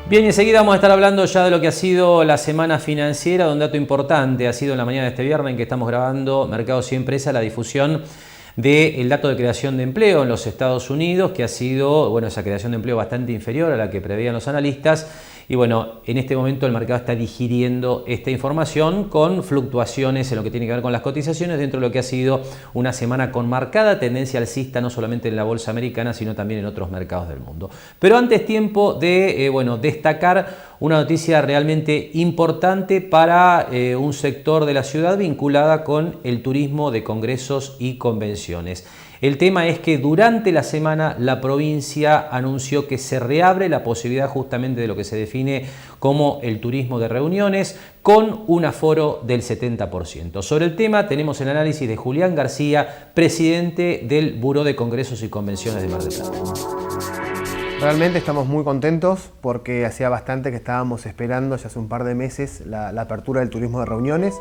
Bien, enseguida vamos a estar hablando ya de lo que ha sido la semana financiera. Un dato importante ha sido en la mañana de este viernes en que estamos grabando Mercados y Empresa, la difusión del dato de creación de empleo en los Estados Unidos, que ha sido, bueno, esa creación de empleo bastante inferior a la que preveían los analistas. Y bueno, en este momento el mercado está digiriendo esta información con fluctuaciones en lo que tiene que ver con las cotizaciones dentro de lo que ha sido una semana con marcada tendencia alcista, no solamente en la bolsa americana, sino también en otros mercados del mundo. Pero antes es tiempo de destacar una noticia realmente importante para un sector de la ciudad vinculada con el turismo de congresos y convenciones. El tema es que durante la semana la provincia anunció que se reabre la posibilidad justamente de lo que se define como el turismo de reuniones con un aforo del 70%. Sobre el tema tenemos el análisis de Julián García, presidente del Buró de Congresos y Convenciones de Mar del Plata. Realmente estamos muy contentos porque hacía bastante que estábamos esperando, ya hace un par de meses, la apertura del turismo de reuniones.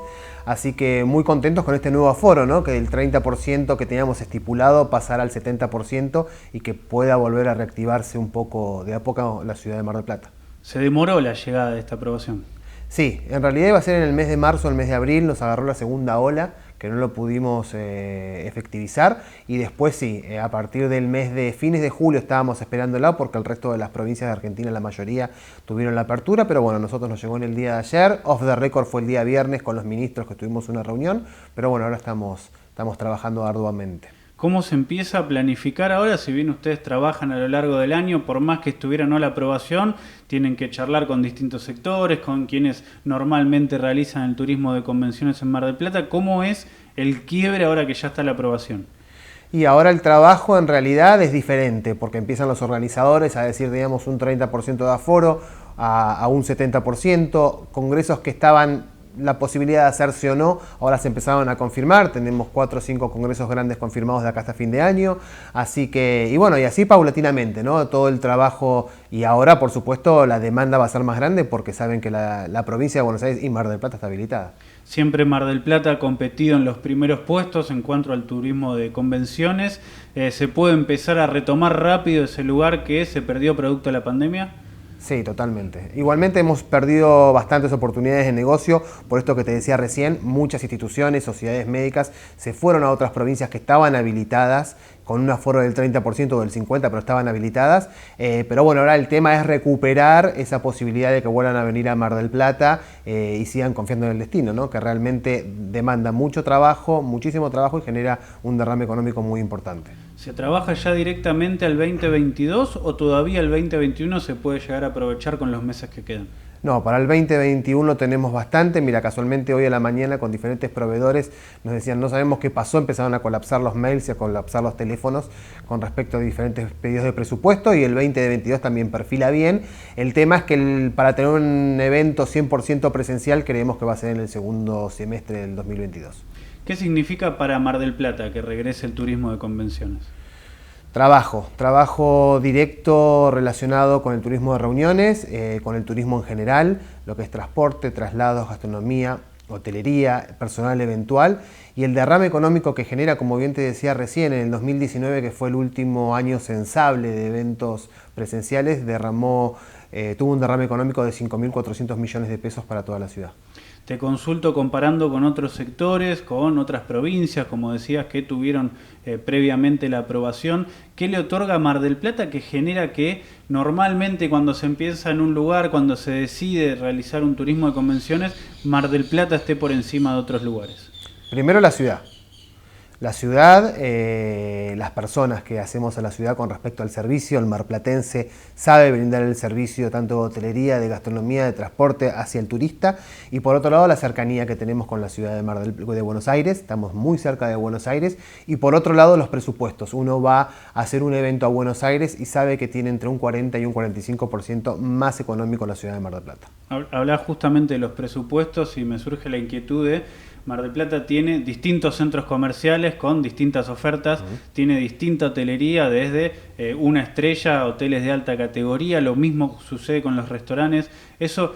Así que muy contentos con este nuevo aforo, ¿no? Que el 30% que teníamos estipulado pasara al 70% y que pueda volver a reactivarse un poco de a poco la ciudad de Mar del Plata. ¿Se demoró la llegada de esta aprobación? Sí, en realidad iba a ser en el mes de marzo, el mes de abril, nos agarró la segunda ola, que no lo pudimos efectivizar, y después sí, a partir del mes de fines de julio estábamos esperándola porque el resto de las provincias de Argentina, la mayoría, tuvieron la apertura, pero bueno, nosotros nos llegó en el día de ayer, off the record fue el día viernes con los ministros que tuvimos una reunión, pero bueno, ahora estamos trabajando arduamente. ¿Cómo se empieza a planificar ahora? Si bien ustedes trabajan a lo largo del año, por más que estuviera no la aprobación, tienen que charlar con distintos sectores, con quienes normalmente realizan el turismo de convenciones en Mar del Plata. ¿Cómo es el quiebre ahora que ya está la aprobación? Y ahora el trabajo en realidad es diferente, porque empiezan los organizadores a decir, digamos, un 30% de aforo, a un 70%, congresos que estaban la posibilidad de hacerse o no, ahora se empezaron a confirmar, tenemos 4 o 5 congresos grandes confirmados de acá hasta fin de año, así que, y bueno, y así paulatinamente, ¿no? Todo el trabajo, y ahora por supuesto la demanda va a ser más grande porque saben que la provincia de Buenos Aires y Mar del Plata está habilitada. Siempre Mar del Plata ha competido en los primeros puestos en cuanto al turismo de convenciones. ¿Se puede empezar a retomar rápido ese lugar que se perdió producto de la pandemia? Sí, totalmente. Igualmente hemos perdido bastantes oportunidades de negocio, por esto que te decía recién, muchas instituciones, sociedades médicas se fueron a otras provincias que estaban habilitadas, con un aforo del 30% o del 50%, pero estaban habilitadas. Pero bueno, ahora el tema es recuperar esa posibilidad de que vuelvan a venir a Mar del Plata y sigan confiando en el destino, ¿no? Que realmente demanda mucho trabajo, muchísimo trabajo y genera un derrame económico muy importante. ¿Se trabaja ya directamente al 2022 o todavía el 2021 se puede llegar a aprovechar con los meses que quedan? No, para el 2021 tenemos bastante. Mira, casualmente hoy a la mañana con diferentes proveedores nos decían, no sabemos qué pasó, empezaron a colapsar los mails y a colapsar los teléfonos con respecto a diferentes pedidos de presupuesto y el 2022 también perfila bien. El tema es que para tener un evento 100% presencial creemos que va a ser en el segundo semestre del 2022. ¿Qué significa para Mar del Plata que regrese el turismo de convenciones? Trabajo directo relacionado con el turismo de reuniones, con el turismo en general, lo que es transporte, traslados, gastronomía, hotelería, personal eventual y el derrame económico que genera, como bien te decía recién, en el 2019, que fue el último año censable de eventos presenciales, tuvo un derrame económico de 5.400 millones de pesos para toda la ciudad. Te consulto comparando con otros sectores, con otras provincias, como decías, que tuvieron previamente la aprobación. ¿Qué le otorga a Mar del Plata que genera que normalmente cuando se empieza en un lugar, cuando se decide realizar un turismo de convenciones, Mar del Plata esté por encima de otros lugares? Primero la ciudad. La ciudad, las personas que hacemos a la ciudad con respecto al servicio, el marplatense sabe brindar el servicio tanto de hotelería, de gastronomía, de transporte hacia el turista y por otro lado la cercanía que tenemos con la ciudad de Buenos Aires, estamos muy cerca de Buenos Aires y por otro lado los presupuestos, uno va a hacer un evento a Buenos Aires y sabe que tiene entre un 40 y un 45% más económico la ciudad de Mar del Plata. Hablás justamente de los presupuestos y me surge la inquietud de Mar del Plata tiene distintos centros comerciales con distintas ofertas, tiene distinta hotelería desde una estrella a hoteles de alta categoría, lo mismo sucede con los restaurantes. ¿Eso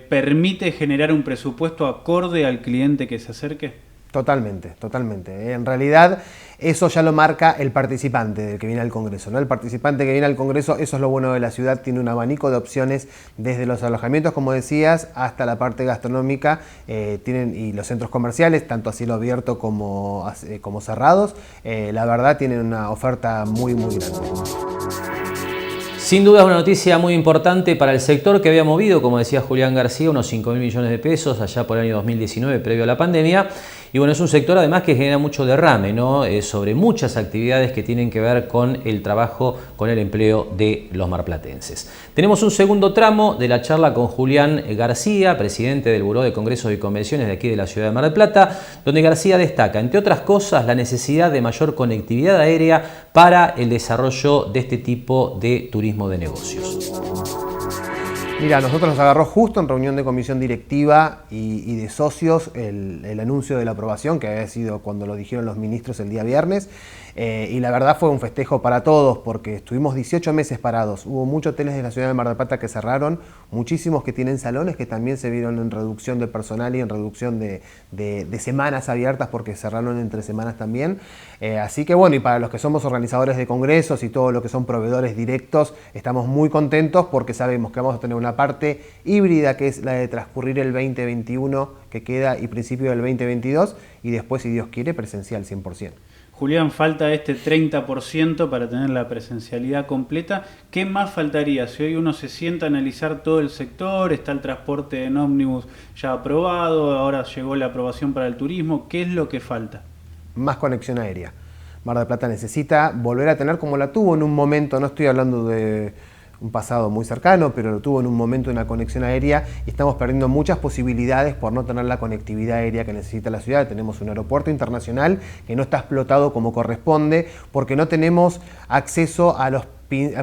permite generar un presupuesto acorde al cliente que se acerque? Totalmente, totalmente. En realidad, eso ya lo marca el participante del que viene al Congreso, ¿no? El participante que viene al Congreso, eso es lo bueno de la ciudad, tiene un abanico de opciones desde los alojamientos, como decías, hasta la parte gastronómica, y los centros comerciales, tanto a cielo abierto como cerrados. La verdad, tienen una oferta muy, muy grande. Sin duda es una noticia muy importante para el sector que había movido, como decía Julián García, unos 5.000 millones de pesos allá por el año 2019, previo a la pandemia. Y bueno, es un sector además que genera mucho derrame, ¿no? Sobre muchas actividades que tienen que ver con el trabajo, con el empleo de los marplatenses. Tenemos un segundo tramo de la charla con Julián García, presidente del Buró de Congresos y Convenciones de aquí de la ciudad de Mar del Plata, donde García destaca, entre otras cosas, la necesidad de mayor conectividad aérea para el desarrollo de este tipo de turismo de negocios. Mira, nosotros nos agarró justo en reunión de comisión directiva y de socios el anuncio de la aprobación, que había sido cuando lo dijeron los ministros el día viernes, y la verdad fue un festejo para todos, porque estuvimos 18 meses parados. Hubo muchos hoteles de la ciudad de Mar del Plata que cerraron, muchísimos que tienen salones que también se vieron en reducción de personal y en reducción de semanas abiertas, porque cerraron entre semanas también. Así que bueno, y para los que somos organizadores de congresos y todo lo que son proveedores directos, estamos muy contentos porque sabemos que vamos a tener una parte híbrida, que es la de transcurrir el 2021 que queda y principio del 2022, y después, si Dios quiere, presencial 100%. Julián, falta este 30% para tener la presencialidad completa. ¿Qué más faltaría? Si hoy uno se sienta a analizar todo el sector, está el transporte en ómnibus ya aprobado, ahora llegó la aprobación para el turismo, ¿qué es lo que falta? Más conexión aérea. Mar del Plata necesita volver a tener como la tuvo en un momento, no estoy hablando de un pasado muy cercano, pero lo tuvo en un momento una conexión aérea, y estamos perdiendo muchas posibilidades por no tener la conectividad aérea que necesita la ciudad. Tenemos un aeropuerto internacional que no está explotado como corresponde, porque no tenemos acceso a los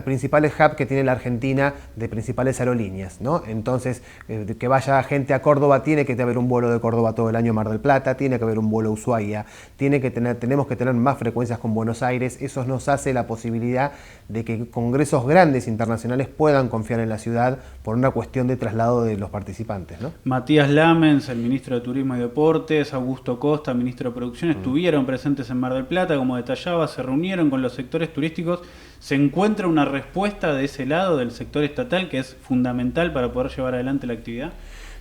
principales hubs que tiene la Argentina de principales aerolíneas, ¿no? Entonces, que vaya gente a Córdoba, tiene que haber un vuelo de Córdoba todo el año a Mar del Plata, tiene que haber un vuelo a Ushuaia, tenemos que tener más frecuencias con Buenos Aires. Eso nos hace la posibilidad de que congresos grandes internacionales puedan confiar en la ciudad por una cuestión de traslado de los participantes, ¿no? Matías Lamens, el ministro de Turismo y Deportes, Augusto Costa, ministro de Producción, estuvieron presentes en Mar del Plata, como detallaba, se reunieron con los sectores turísticos. ¿Se encuentra una respuesta de ese lado del sector estatal que es fundamental para poder llevar adelante la actividad?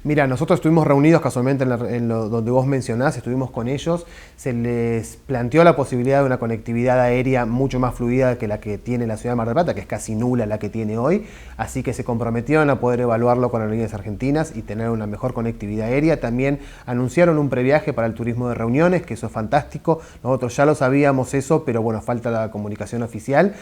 Mira, nosotros estuvimos reunidos casualmente donde vos mencionás, estuvimos con ellos, se les planteó la posibilidad de una conectividad aérea mucho más fluida que la que tiene la ciudad de Mar del Plata, que es casi nula la que tiene hoy, así que se comprometieron a poder evaluarlo con aerolíneas argentinas y tener una mejor conectividad aérea. También anunciaron un previaje para el turismo de reuniones, que eso es fantástico. Nosotros ya lo sabíamos eso, pero bueno, falta la comunicación oficial,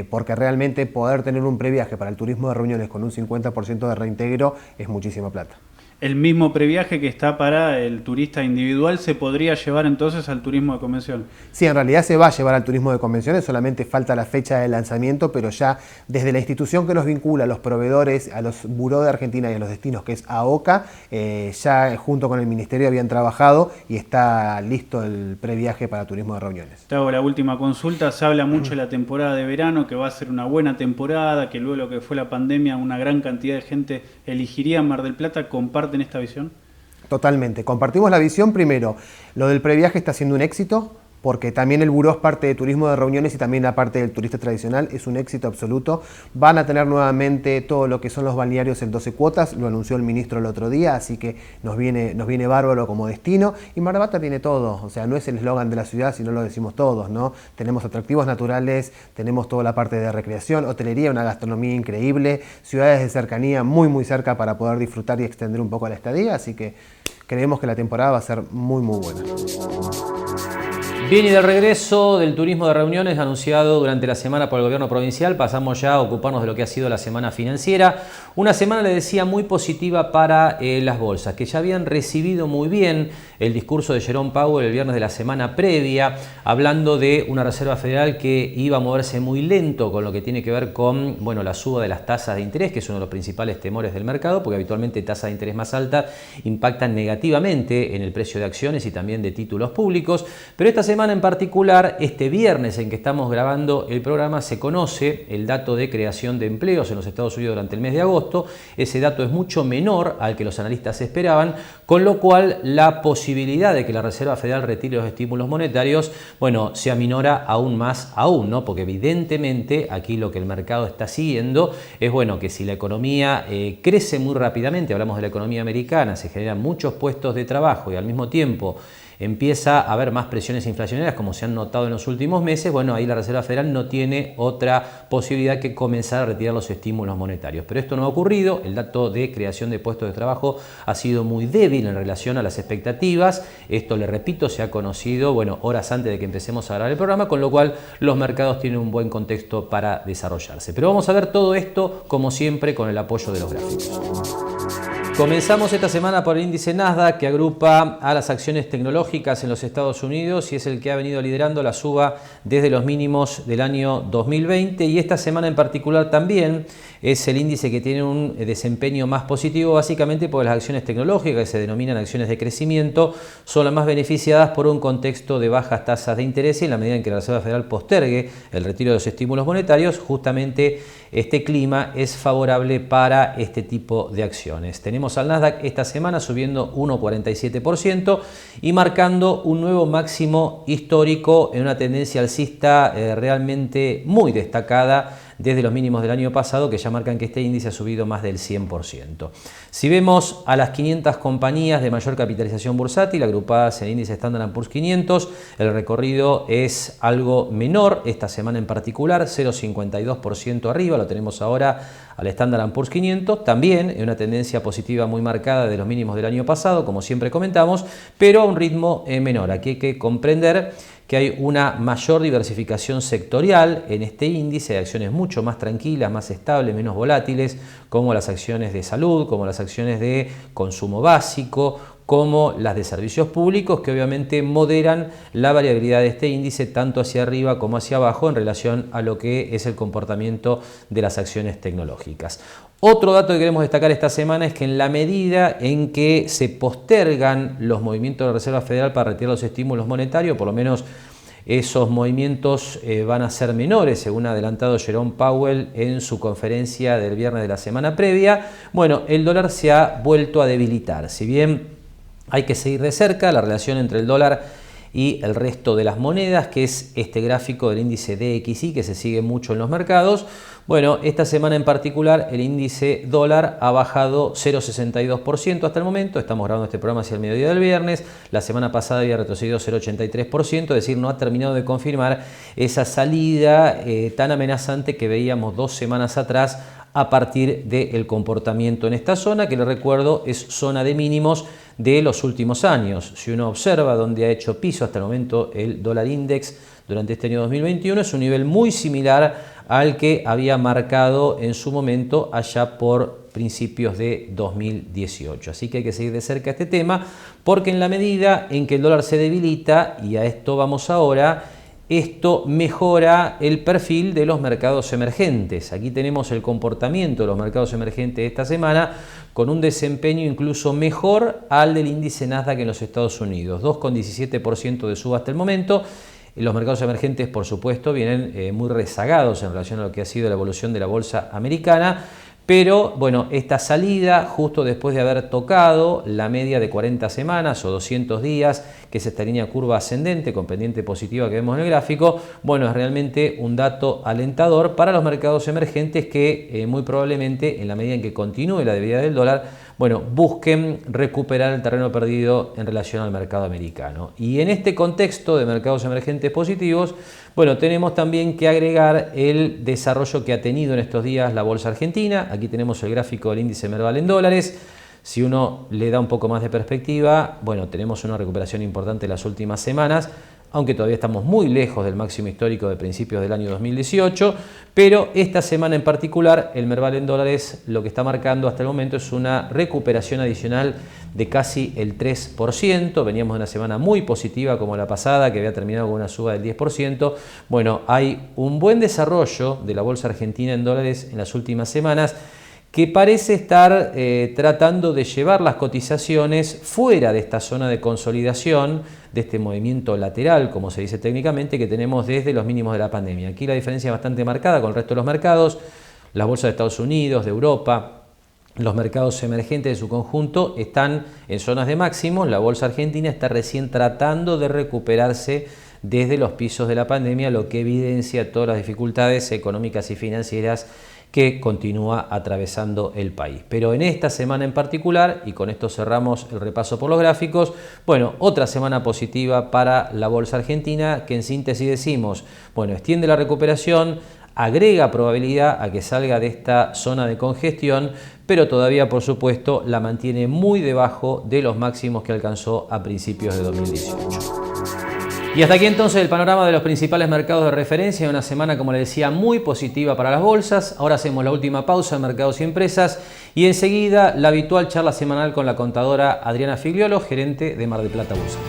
porque realmente poder tener un previaje para el turismo de reuniones con un 50% de reintegro es muchísima plata. El mismo previaje que está para el turista individual se podría llevar entonces al turismo de convención. Sí, en realidad se va a llevar al turismo de convenciones, solamente falta la fecha de lanzamiento, pero ya desde la institución que nos vincula a los proveedores, a los buró de Argentina y a los destinos, que es AOCA, ya junto con el Ministerio habían trabajado y está listo el previaje para turismo de reuniones. Te hago la última consulta. Se habla mucho de la temporada de verano, que va a ser una buena temporada, que luego de lo que fue la pandemia una gran cantidad de gente elegiría Mar del Plata. ¿Comparten esta visión? Totalmente. Compartimos la visión. Primero, lo del previaje está siendo un éxito, porque también el buró es parte de turismo de reuniones y también la parte del turista tradicional, es un éxito absoluto. Van a tener nuevamente todo lo que son los balnearios en 12 cuotas, lo anunció el ministro el otro día, así que nos viene bárbaro como destino. Y Mar del Plata tiene todo, o sea, no es el eslogan de la ciudad, sino lo decimos todos, ¿no? Tenemos atractivos naturales, tenemos toda la parte de recreación, hotelería, una gastronomía increíble, ciudades de cercanía muy muy cerca para poder disfrutar y extender un poco la estadía, así que creemos que la temporada va a ser muy muy buena. Bien, y del regreso del turismo de reuniones anunciado durante la semana por el gobierno provincial, pasamos ya a ocuparnos de lo que ha sido la semana financiera. Una semana, le decía, muy positiva para las bolsas, que ya habían recibido muy bien el discurso de Jerome Powell el viernes de la semana previa, hablando de una Reserva Federal que iba a moverse muy lento con lo que tiene que ver con, bueno, la suba de las tasas de interés, que es uno de los principales temores del mercado, porque habitualmente tasas de interés más altas impactan negativamente en el precio de acciones y también de títulos públicos. Pero esta semana semana en particular, este viernes en que estamos grabando el programa, se conoce el dato de creación de empleos en los Estados Unidos durante el mes de agosto. Ese dato es mucho menor al que los analistas esperaban, con lo cual la posibilidad de que la Reserva Federal retire los estímulos monetarios, bueno, se aminora aún más ¿no? Porque evidentemente aquí lo que el mercado está siguiendo es, bueno, que si la economía crece muy rápidamente, hablamos de la economía americana, se generan muchos puestos de trabajo y al mismo tiempo empieza a haber más presiones inflacionarias como se han notado en los últimos meses, bueno, ahí la Reserva Federal no tiene otra posibilidad que comenzar a retirar los estímulos monetarios. Pero esto no ha ocurrido, el dato de creación de puestos de trabajo ha sido muy débil en relación a las expectativas. Esto, le repito, se ha conocido, bueno, horas antes de que empecemos a grabar el programa, con lo cual los mercados tienen un buen contexto para desarrollarse. Pero vamos a ver todo esto, como siempre, con el apoyo de los gráficos. Comenzamos esta semana por el índice Nasdaq, que agrupa a las acciones tecnológicas en los Estados Unidos y es el que ha venido liderando la suba desde los mínimos del año 2020, y esta semana en particular también es el índice que tiene un desempeño más positivo, básicamente porque las acciones tecnológicas, que se denominan acciones de crecimiento, son las más beneficiadas por un contexto de bajas tasas de interés, y en la medida en que la Reserva Federal postergue el retiro de los estímulos monetarios, justamente este clima es favorable para este tipo de acciones. Tenemos al Nasdaq esta semana subiendo 1,47% y marcando un nuevo máximo histórico en una tendencia alcista realmente muy destacada desde los mínimos del año pasado, que ya marcan que este índice ha subido más del 100%. Si vemos a las 500 compañías de mayor capitalización bursátil agrupadas en el índice Standard & Poor's 500, el recorrido es algo menor esta semana en particular, 0,52% arriba, lo tenemos ahora al Standard & Poor's 500, también en una tendencia positiva muy marcada de los mínimos del año pasado, como siempre comentamos, pero a un ritmo menor. Aquí hay que comprender que hay una mayor diversificación sectorial en este índice, de acciones mucho más tranquilas, más estables, menos volátiles, como las acciones de salud, como las acciones de consumo básico, como las de servicios públicos, que obviamente moderan la variabilidad de este índice tanto hacia arriba como hacia abajo en relación a lo que es el comportamiento de las acciones tecnológicas. Otro dato que queremos destacar esta semana es que en la medida en que se postergan los movimientos de la Reserva Federal para retirar los estímulos monetarios, por lo menos esos movimientos van a ser menores, según ha adelantado Jerome Powell en su conferencia del viernes de la semana previa, bueno, el dólar se ha vuelto a debilitar. Si bien hay que seguir de cerca la relación entre el dólar y el resto de las monedas, que es este gráfico del índice DXY que se sigue mucho en los mercados. Bueno, esta semana en particular el índice dólar ha bajado 0,62% hasta el momento. Estamos grabando este programa hacia el mediodía del viernes. La semana pasada había retrocedido 0,83%, es decir, no ha terminado de confirmar esa salida tan amenazante que veíamos 2 semanas atrás a partir del comportamiento en esta zona, que le recuerdo es zona de mínimos de los últimos años. Si uno observa dónde ha hecho piso hasta el momento el dólar index durante este año 2021, es un nivel muy similar al que había marcado en su momento allá por principios de 2018. Así que hay que seguir de cerca este tema, porque en la medida en que el dólar se debilita, y a esto vamos ahora, esto mejora el perfil de los mercados emergentes. Aquí tenemos el comportamiento de los mercados emergentes esta semana con un desempeño incluso mejor al del índice Nasdaq en los Estados Unidos. 2,17% de suba hasta el momento. Los mercados emergentes, por supuesto, vienen muy rezagados en relación a lo que ha sido la evolución de la bolsa americana. Pero bueno, esta salida justo después de haber tocado la media de 40 semanas o 200 días, que es esta línea curva ascendente con pendiente positiva que vemos en el gráfico, bueno, es realmente un dato alentador para los mercados emergentes que muy probablemente en la medida en que continúe la debilidad del dólar, bueno, busquen recuperar el terreno perdido en relación al mercado americano. Y en este contexto de mercados emergentes positivos, bueno, tenemos también que agregar el desarrollo que ha tenido en estos días la bolsa argentina. Aquí tenemos el gráfico del índice Merval en dólares. Si uno le da un poco más de perspectiva, bueno, tenemos una recuperación importante en las últimas semanas, aunque todavía estamos muy lejos del máximo histórico de principios del año 2018, pero esta semana en particular el Merval en dólares lo que está marcando hasta el momento es una recuperación adicional de casi el 3%, veníamos de una semana muy positiva como la pasada que había terminado con una suba del 10%, bueno, hay un buen desarrollo de la bolsa argentina en dólares en las últimas semanas que parece estar tratando de llevar las cotizaciones fuera de esta zona de consolidación, de este movimiento lateral, como se dice técnicamente, que tenemos desde los mínimos de la pandemia. Aquí la diferencia es bastante marcada con el resto de los mercados. Las bolsas de Estados Unidos, de Europa, los mercados emergentes de su conjunto están en zonas de máximos. La bolsa argentina está recién tratando de recuperarse desde los pisos de la pandemia, lo que evidencia todas las dificultades económicas y financieras que continúa atravesando el país. Pero en esta semana en particular, y con esto cerramos el repaso por los gráficos, bueno, otra semana positiva para la bolsa argentina, que en síntesis decimos, bueno, extiende la recuperación, agrega probabilidad a que salga de esta zona de congestión, pero todavía, por supuesto, la mantiene muy debajo de los máximos que alcanzó a principios de 2018. Y hasta aquí entonces el panorama de los principales mercados de referencia, una semana, como les decía, muy positiva para las bolsas. Ahora hacemos la última pausa en Mercados y Empresas y enseguida la habitual charla semanal con la contadora Adriana Figliolo, gerente de Mar del Plata Bursa.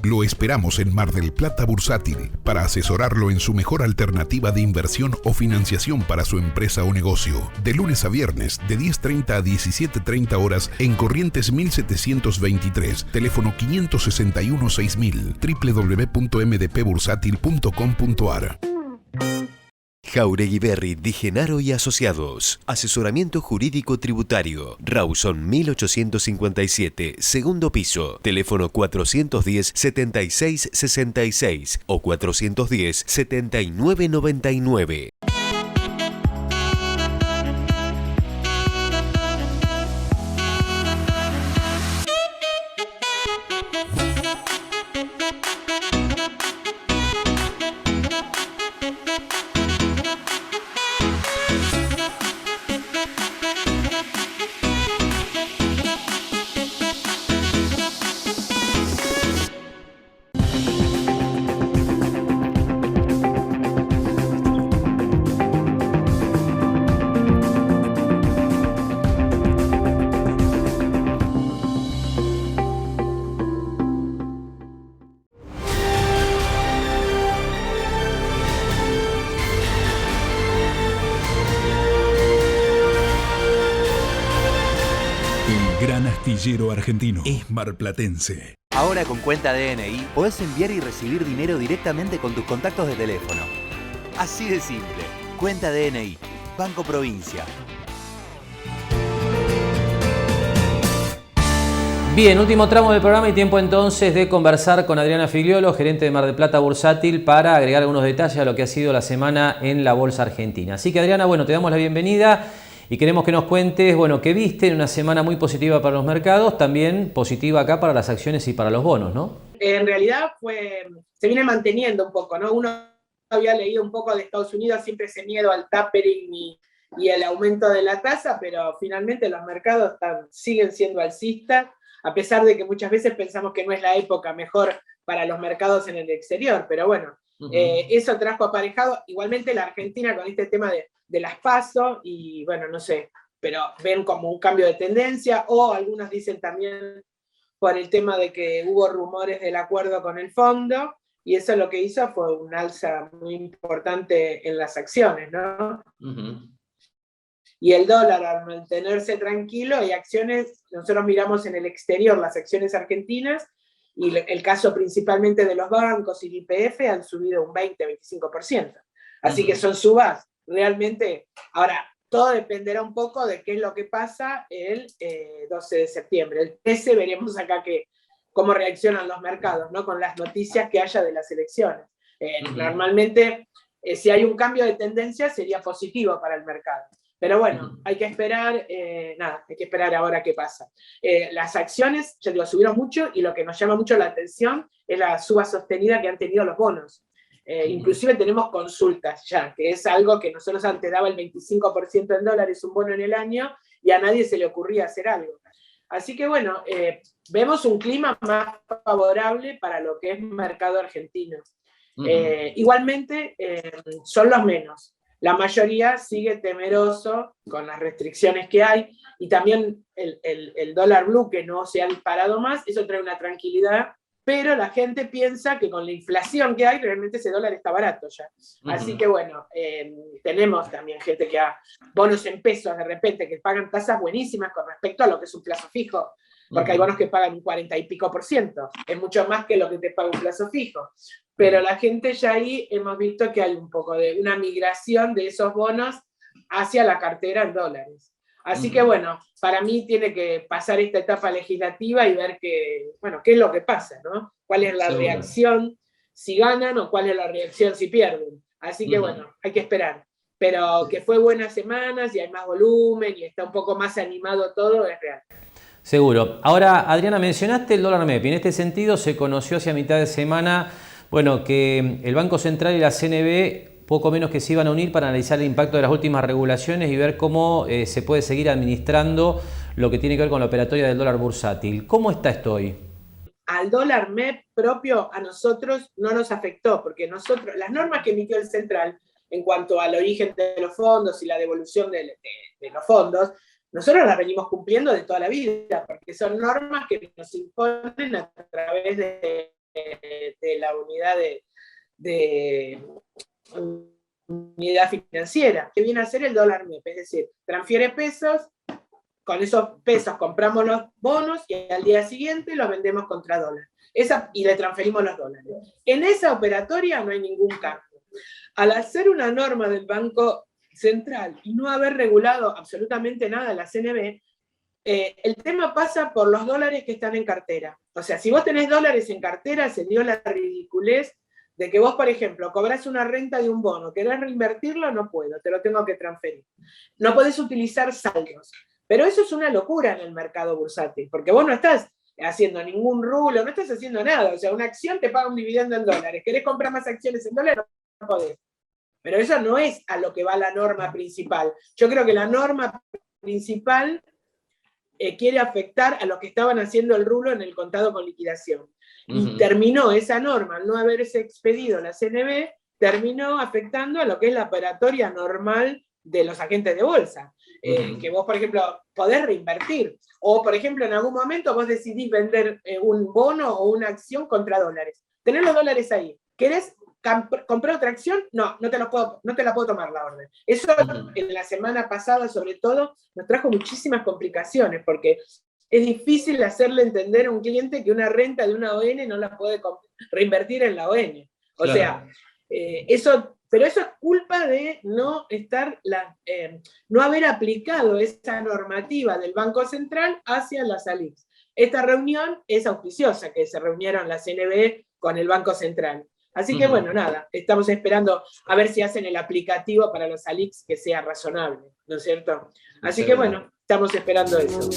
Lo esperamos en Mar del Plata Bursátil para asesorarlo en su mejor alternativa de inversión o financiación para su empresa o negocio. De lunes a viernes, de 10:30 a 17:30 horas en Corrientes 1723, teléfono 561-6000, www.mdpbursátil.com.ar. Jauregui Berry, Di Genaro y Asociados. Asesoramiento jurídico tributario. Rawson 1857, segundo piso. Teléfono 410-7666 o 410-7999. Astillero argentino es marplatense. Ahora con cuenta DNI podés enviar y recibir dinero directamente con tus contactos de teléfono. Así de simple. Cuenta DNI. Banco Provincia. Bien, último tramo del programa y tiempo entonces de conversar con Adriana Figliolo, gerente de Mar del Plata Bursátil, para agregar algunos detalles a lo que ha sido la semana en la bolsa argentina. Así que Adriana, bueno, te damos la bienvenida. Y queremos que nos cuentes, bueno, qué viste en una semana muy positiva para los mercados, también positiva acá para las acciones y para los bonos, ¿no? En realidad se viene manteniendo un poco, ¿no? Uno había leído un poco de Estados Unidos, siempre ese miedo al tapering y el aumento de la tasa, pero finalmente los mercados siguen siendo alcistas, a pesar de que muchas veces pensamos que no es la época mejor para los mercados en el exterior, pero bueno, eso trajo aparejado igualmente la Argentina con este tema de las PASO, y bueno, no sé, pero ven como un cambio de tendencia, o algunos dicen también por el tema de que hubo rumores del acuerdo con el fondo, y eso lo que hizo fue un alza muy importante en las acciones, ¿no? Y el dólar, al mantenerse tranquilo, hay acciones, nosotros miramos en el exterior las acciones argentinas, y el caso principalmente de los bancos y el YPF han subido un 20-25%. Así que son subas realmente. Ahora, todo dependerá un poco de qué es lo que pasa el 12 de septiembre. El 13 veremos acá cómo reaccionan los mercados, ¿no? Con las noticias que haya de las elecciones. Normalmente, si hay un cambio de tendencia, sería positivo para el mercado. Pero bueno, hay que esperar, hay que esperar ahora qué pasa. Las acciones, ya digo, subieron mucho, y lo que nos llama mucho la atención es la suba sostenida que han tenido los bonos. Inclusive tenemos consultas ya, que es algo que nosotros antes daba el 25% en dólares un bono en el año, y a nadie se le ocurría hacer algo. Así que bueno, vemos un clima más favorable para lo que es mercado argentino. Igualmente, son los menos. La mayoría sigue temeroso con las restricciones que hay, y también el dólar blue, que no se ha disparado más, eso trae una tranquilidad, pero la gente piensa que con la inflación que hay, realmente ese dólar está barato ya. Así que bueno, tenemos también gente que ha bonos en pesos de repente, que pagan tasas buenísimas con respecto a lo que es un plazo fijo, porque hay bonos que pagan un 40 y pico %, es mucho más que lo que te paga un plazo fijo. Pero la gente ya ahí hemos visto que hay un poco de una migración de esos bonos hacia la cartera en dólares. Así que bueno, para mí tiene que pasar esta etapa legislativa y ver qué es lo que pasa, ¿no? ¿Cuál es la reacción si ganan o cuál es la reacción si pierden? Así que bueno, hay que esperar. Pero que fue buenas semanas y hay más volumen y está un poco más animado todo, es real. Seguro. Ahora, Adriana, mencionaste el dólar MEP. En este sentido, se conoció hacia mitad de semana, bueno, que el Banco Central y la CNB poco menos que se iban a unir para analizar el impacto de las últimas regulaciones y ver cómo se puede seguir administrando lo que tiene que ver con la operatoria del dólar bursátil. ¿Cómo está esto hoy? Al dólar MEP propio a nosotros no nos afectó, porque nosotros, las normas que emitió el Central en cuanto al origen de los fondos y la devolución de los fondos, nosotros las venimos cumpliendo de toda la vida, porque son normas que nos imponen a través de la unidad financiera, que viene a ser el dólar MEP, es decir, transfiere pesos, con esos pesos compramos los bonos y al día siguiente los vendemos contra dólar. Y le transferimos los dólares. En esa operatoria no hay ningún cambio. Al hacer una norma del Banco Central y no haber regulado absolutamente nada la CNB, el tema pasa por los dólares que están en cartera. O sea, si vos tenés dólares en cartera, se dio la ridiculez de que vos, por ejemplo, cobrás una renta de un bono, querés reinvertirlo, no puedo, te lo tengo que transferir. No podés utilizar saldos. Pero eso es una locura en el mercado bursátil, porque vos no estás haciendo ningún rulo, no estás haciendo nada. O sea, una acción te paga un dividendo en dólares. ¿Querés comprar más acciones en dólares? No podés. Pero eso no es a lo que va la norma principal. Yo creo que la norma principal quiere afectar a los que estaban haciendo el rulo en el contado con liquidación. Y terminó esa norma, al no haberse expedido la CNB, terminó afectando a lo que es la operatoria normal de los agentes de bolsa. Que vos, por ejemplo, podés reinvertir. O, por ejemplo, en algún momento vos decidís vender un bono o una acción contra dólares. Tenés los dólares ahí. ¿Querés comprar otra acción? No te la puedo tomar la orden. Eso en la semana pasada, sobre todo, nos trajo muchísimas complicaciones, porque es difícil hacerle entender a un cliente que una renta de una ON no la puede reinvertir en la ON. O sea, pero eso es culpa de no haber aplicado esa normativa del Banco Central hacia las ALICs. Esta reunión es auspiciosa, que se reunieron la CNB con el Banco Central. Así que bueno, nada, estamos esperando a ver si hacen el aplicativo para los ALICs que sea razonable, ¿no es cierto? Así que bueno, estamos esperando eso.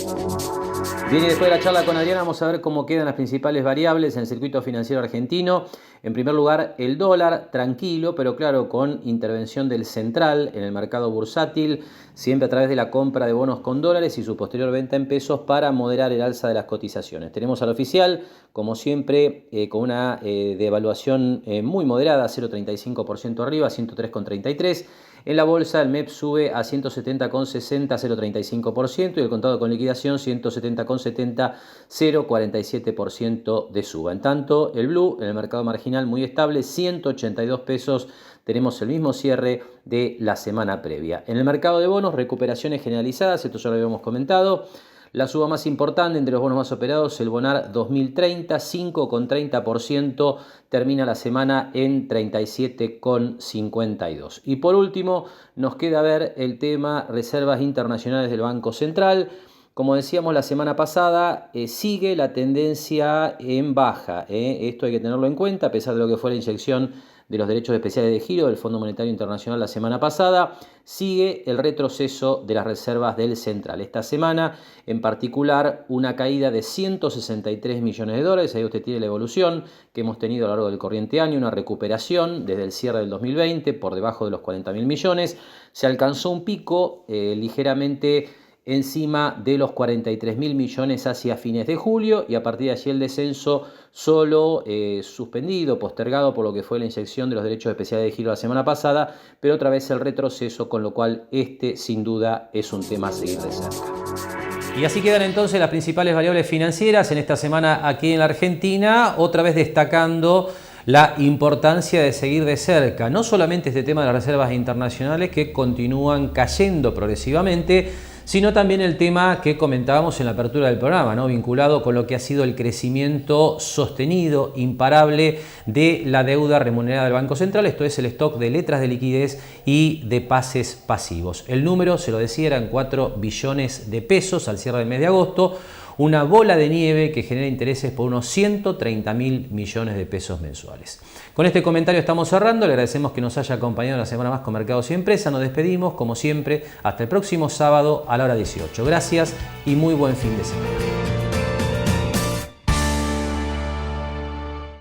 Bien, y después de la charla con Adriana vamos a ver cómo quedan las principales variables en el circuito financiero argentino. En primer lugar, el dólar, tranquilo, pero claro, con intervención del Central en el mercado bursátil, siempre a través de la compra de bonos con dólares y su posterior venta en pesos para moderar el alza de las cotizaciones. Tenemos al oficial, como siempre, con una devaluación muy moderada, 0,35% arriba, 103,33%. En la bolsa el MEP sube a 170,60, 0,35%, y el contado con liquidación 170,70, 0,47% de suba. En tanto, el blue en el mercado marginal muy estable, 182 pesos. Tenemos el mismo cierre de la semana previa. En el mercado de bonos, recuperaciones generalizadas, esto ya lo habíamos comentado. La suba más importante entre los bonos más operados, el Bonar 2030, 5,30%, termina la semana en 37,52. Y por último, nos queda ver el tema reservas internacionales del Banco Central. Como decíamos la semana pasada, sigue la tendencia en baja. Esto hay que tenerlo en cuenta, a pesar de lo que fue la inyección de los derechos especiales de giro del Fondo Monetario Internacional la semana pasada, sigue el retroceso de las reservas del Central. Esta semana, en particular, una caída de 163 millones de dólares. Ahí usted tiene la evolución que hemos tenido a lo largo del corriente año, una recuperación desde el cierre del 2020 por debajo de los 40.000 millones. Se alcanzó un pico ligeramente encima de los 43.000 millones hacia fines de julio, y a partir de allí el descenso solo suspendido, postergado por lo que fue la inyección de los derechos especiales de giro la semana pasada, pero otra vez el retroceso, con lo cual este sin duda es un tema a seguir de cerca. Y así quedan entonces las principales variables financieras en esta semana aquí en la Argentina, otra vez destacando la importancia de seguir de cerca, no solamente este tema de las reservas internacionales que continúan cayendo progresivamente, sino también el tema que comentábamos en la apertura del programa, ¿no? Vinculado con lo que ha sido el crecimiento sostenido, imparable de la deuda remunerada del Banco Central, esto es el stock de letras de liquidez y de pases pasivos. El número, se lo decía, eran 4 billones de pesos al cierre del mes de agosto, una bola de nieve que genera intereses por unos 130.000 millones de pesos mensuales. Con este comentario estamos cerrando, le agradecemos que nos haya acompañado una semana más con Mercados y Empresa. Nos despedimos, como siempre, hasta el próximo sábado a la hora 18. Gracias y muy buen fin de semana.